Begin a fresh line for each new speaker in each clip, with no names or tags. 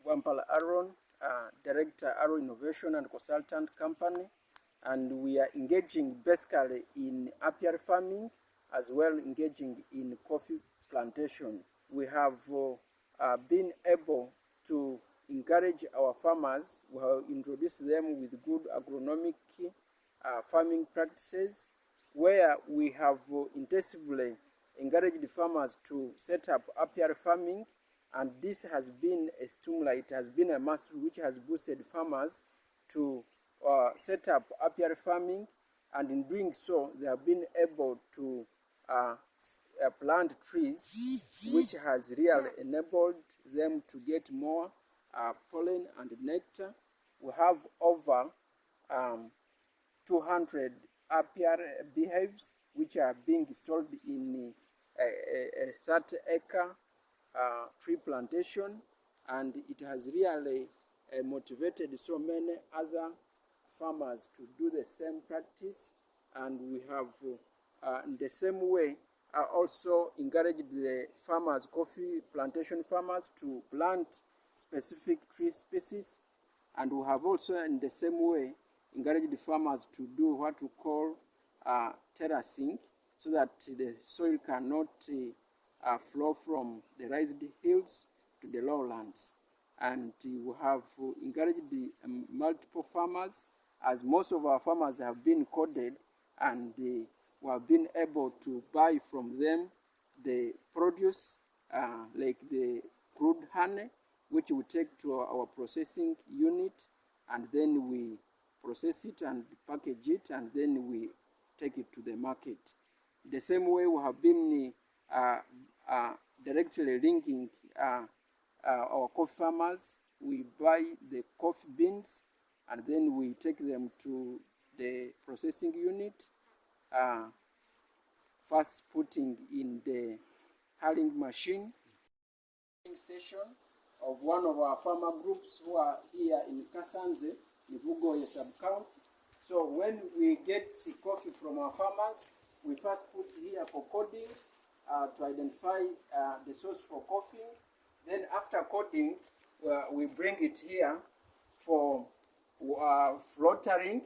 Wampala Aaron, Director, ARO Innovation and Consultant Company, and we are engaging basically in apiary farming as well engaging in coffee plantation. We have been able to encourage our farmers. We have introduced them with good agronomic farming practices, where we have intensively encouraged farmers to set up apiary farming, and this has been a stimuli. It has been a must which has boosted farmers to set up apiary farming, and in doing so, they have been able to plant trees, which has really enabled them to get more pollen and nectar. We have over 200 apiary beehives which are being installed in a 30-acre tree plantation, and it has really motivated so many other farmers to do the same practice. And we have in the same way also encouraged the farmers, coffee plantation farmers, to plant specific tree species, and we have also in the same way encouraged the farmers to do what we call terracing, so that the soil cannot flow from the raised hills to the lowlands. And we have encouraged the multiple farmers, as most of our farmers have been coded, and we have been able to buy from them the produce like the crude honey, which we take to our processing unit, and then we process it and package it, and then we take it to the market. The same way we have been directly linking our coffee farmers. We buy the coffee beans, and then we take them to the processing unit, first putting in the hulling machine station of one of our farmer groups who are here in Kasanze, Ivugoye sub-county. So when we get coffee from our farmers, we first put here for coding to identify the source for coffee. Then after coding, we bring it here for filtering,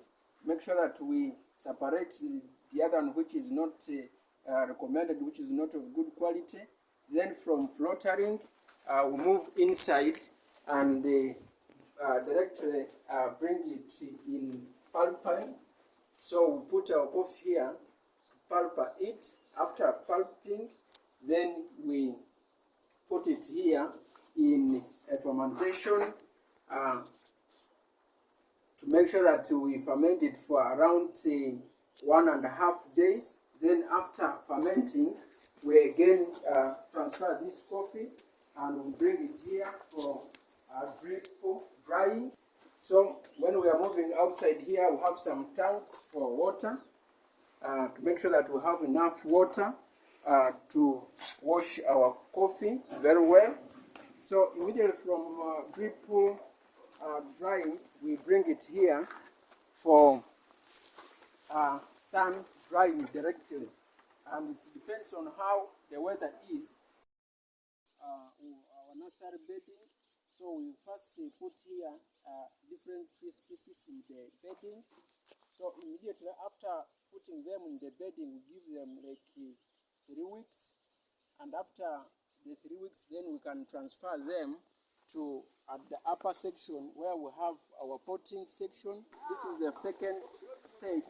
make sure that we separate the other one which is not recommended, which is not of good quality. Then from filtering, we move inside and directly bring it in pulping. So we put our coffee here to pulp it. After pulping, then we put it here in a fermentation to make sure that we ferment it for around 1.5 days. Then after fermenting, we again transfer this coffee and we bring it here for drip drying. So when we are moving outside here, we have some tanks for water to make sure that we have enough water to wash our coffee very well. So immediately from drip drying, we bring it here for sun drying directly, and it depends on how the weather is. Our nursery bedding, so we first put here different tree species in the bedding. So immediately after putting them in the bedding, we give them like 3 weeks, and after the 3 weeks, then we can transfer them to at the upper section where we have our potting section. This is the second stage.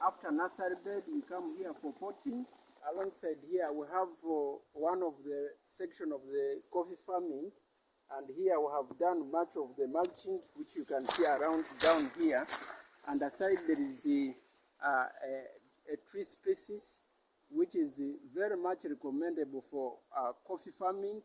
After nursery bed, we come here for potting. Alongside here, we have one of the section of the coffee farming, and here we have done much of the mulching, which you can see around down here. And aside there is a tree species which is very much recommendable for coffee farming,